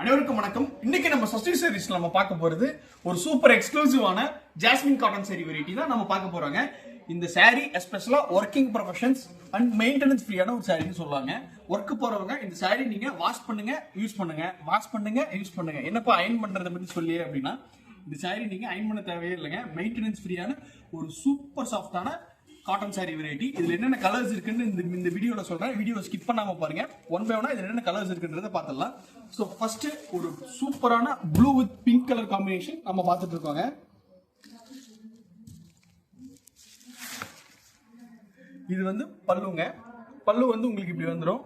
அனைவருக்கும் வணக்கம். இன்னைக்கு நம்ம சஸ்டி சாரீஸ்ல நம்ம பார்க்க போறது ஒரு சூப்பர் எக்ஸ்க்ளூசிவான ஜாஸ்மின் காட்டன் சாரி வெரைட்டி தான் நம்ம பார்க்க போறாங்க. இந்த சாரி எஸ்பெஷலா ஒர்க்கிங் ப்ரொஃபஷன்ஸ் அண்ட் மெயின்டெனன்ஸ் ஃப்ரீயான ஒரு சாரின்னு சொல்லுவாங்க. ஒர்க் போறவங்க இந்த சாரி நீங்க வாஷ் பண்ணுங்க, யூஸ் பண்ணுங்க, வாஷ் பண்ணுங்க, யூஸ் பண்ணுங்க. என்னப்பா அயன் பண்றதை பத்தி சொல்லியே அப்படின்னா, இந்த சாரி நீங்க அயன் பண்ண தேவையே இல்லைங்க. மெயின்டெனன்ஸ் ஃப்ரீயான ஒரு சூப்பர் சாஃப்டான காட்டன் சாரி வெரைட்டி. இதுல என்னென்ன கலர்ஸ் இருக்குன்னு இந்த வீடியோல சொல்றேன். வீடியோ ஸ்கிப் பண்ணாம பாருங்க. ஒன் பை ஒன்னா இதுல என்னென்ன கலர்ஸ் இருக்குன்றத பார்த்துடலாம். ஸோ ஃபர்ஸ்ட் ஒரு சூப்பரான blue with pink colour combination நம்ம பார்த்துட்டு இருக்கோங்க. இது வந்து பல்லுங்க. பல்லு வந்து உங்களுக்கு இப்படி வந்துடும்.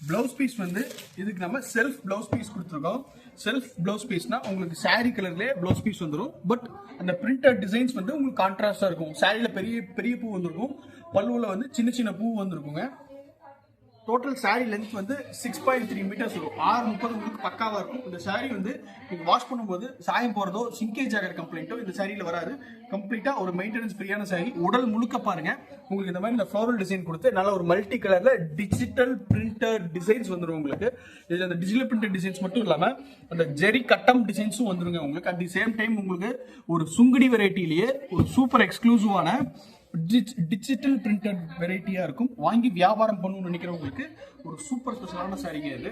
பிளவுஸ் பீஸ் வந்து இதுக்கு நம்ம செல்ஃப் பிளவுஸ் பீஸ் கொடுத்துருக்கோம். செல்ஃப் பிளவுஸ் பீஸ்னா உங்களுக்கு சாரி கலர்லேயே பிளவுஸ் பீஸ் வந்துடும். பட் அந்த பிரிண்டட் டிசைன்ஸ் வந்து உங்களுக்கு கான்ட்ராஸ்டா இருக்கும். சாரியில பெரிய பெரிய பூ வந்திருக்கும், பல்லுவில் வந்து சின்ன சின்ன பூ வந்திருக்குங்க. டோட்டல் சாரி லென்த் வந்து 6.3 மீட்டர்ஸ் இருக்கும். 6:30 உங்களுக்கு பக்காவா இருக்கும். இந்த சாரி வந்து நீங்க வாஷ் பண்ணும்போது சாயம் போறதோ சிங்கேஜ் ஆகிற கம்ப்ளைண்ட்டோ இந்த சாரியில வராது. கம்ப்ளீட்டா ஒரு மெயின்டெனன்ஸ் ஃப்ரீயான சாரி. உடல் முழுக்க பாருங்க உங்களுக்கு இந்த மாதிரி இந்த ஃப்ளோரல் டிசைன் கொடுத்து நல்ல ஒரு மல்டி கலர்ல டிஜிட்டல் பிரிண்டட் டிசைன்ஸ் வந்துடும் உங்களுக்கு. இதுல அந்த டிஜிட்டல் பிரிண்டட் டிசைன்ஸ் மட்டும் இல்லாம அந்த ஜெரி கட்டம் டிசைன்ஸும் வந்துருங்க உங்களுக்கு. அட் தி சேம் டைம் உங்களுக்கு ஒரு சுங்குடி வெரைட்டிலேயே ஒரு சூப்பர் எக்ஸ்க்ளூசிவான டிஜிட்டல் பிரிண்டட் வெரைட்டியா இருக்கும். வாங்கி வியாபாரம் பண்ணணும்னு நினைக்கிறவங்களுக்கு ஒரு சூப்பர் ஸ்பெஷலான சாரிங்க இது.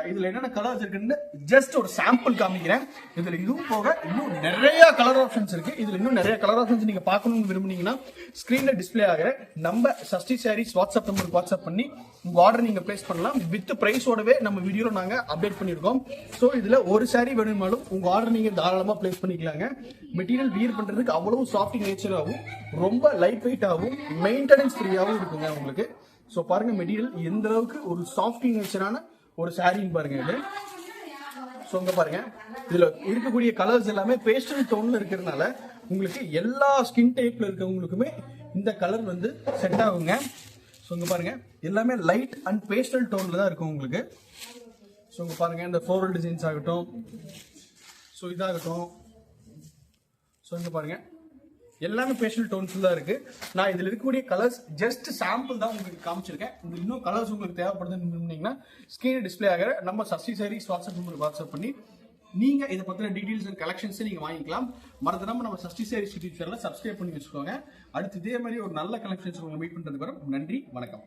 இதுல என்னென்ன கலர்ஸ் இருக்குன்னு ஜஸ்ட் ஒரு சாம்பிள் காமிக்கிறேன். இதுல இதுவும் போக இன்னும் நிறைய கலர் ஆப்ஷன்ஸ் இருக்கு. இதுல இன்னும் நிறைய கலர் ஆப்ஷன்ஸ் நீங்க பார்க்கணும்னு விரும்புனீங்கன்னா ஸ்கிரீன்ல டிஸ்பிளே ஆகிற நம்ம சஷ்டி சாரீஸ் வாட்ஸ்அப் நம்பருக்கு வாட்ஸ்அப் பண்ணி உங்க ஆர்டர் நீங்க பிளேஸ் பண்ணலாம். வித் பிரைஸோடவே நம்ம வீடியோல நாங்க அப்டேட் பண்ணிருக்கோம். ஸோ இதுல ஒரு சாரி வேணுமாலும் உங்க ஆர்டர் நீங்க தாராளமா பிளேஸ் பண்ணிக்கலாங்க. மெட்டீரியல் வியர் பண்றதுக்கு அவ்வளவு சாஃப்ட் நேச்சராகவும் ரொம்ப லைட் வெயிட்டாகவும் மெயின்டெனன்ஸ் ஃப்ரீயாகவும் இருக்குங்க உங்களுக்கு. ஸோ பாருங்க மெட்டீரியல் எந்த அளவுக்கு ஒரு சாஃப்ட் நேச்சரான ஒரு சாரின்னு பாருங்க இது. ஸோ இங்க பாருங்க இதுல இருக்கக்கூடிய கலர்ஸ் எல்லாமே பேஸ்டல் டோன்ல இருக்கிறதுனால உங்களுக்கு எல்லா ஸ்கின் டைப்ல இருக்கவங்களுக்குமே இந்த கலர் வந்து செட் ஆகுங்க. ஸோ இங்க பாருங்க எல்லாமே லைட் அண்ட் பேஸ்டல் டோன்ல தான் இருக்கும் உங்களுக்கு. ஸோ இங்க பாருங்க இந்த ஃப்ளோரல் டிசைன்ஸ் ஆகட்டும், ஸோ இதாகட்டும், ஸோ இங்க பாருங்க எல்லாமே பேஸ்டல் டோன்ஸ் தான் இருக்கு. நான் இதுல இருக்கக்கூடிய கலர்ஸ் ஜஸ்ட் சாம்பிள் தான் உங்களுக்கு காமிச்சிருக்கேன். இது இன்னும் கலர்ஸ் உங்களுக்கு தேவைப்படுதுன்னு ஸ்கிரீன் டிஸ்பிளே ஆகிற நம்ம சஷ்டி சாரீஸ் வாட்ஸ்அப் நம்பருக்கு வாட்ஸ்அப் பண்ணி நீங்க இதை பத்தின டீடைல்ஸ் அண்ட் கலெக்ஷன்ஸ் நீங்க வாங்கிக்கலாம். மறந்துடாம நம்ம சஷ்டி சாரீஸ் யூடியூப் சேனலை சப்ஸ்கிரைப் பண்ணி வச்சுக்கோங்க. அடுத்து இதே மாதிரி ஒரு நல்ல கலெக்ஷன்ஸ் உங்களை மீட் பண்றதுக்கு வரும். நன்றி, வணக்கம்.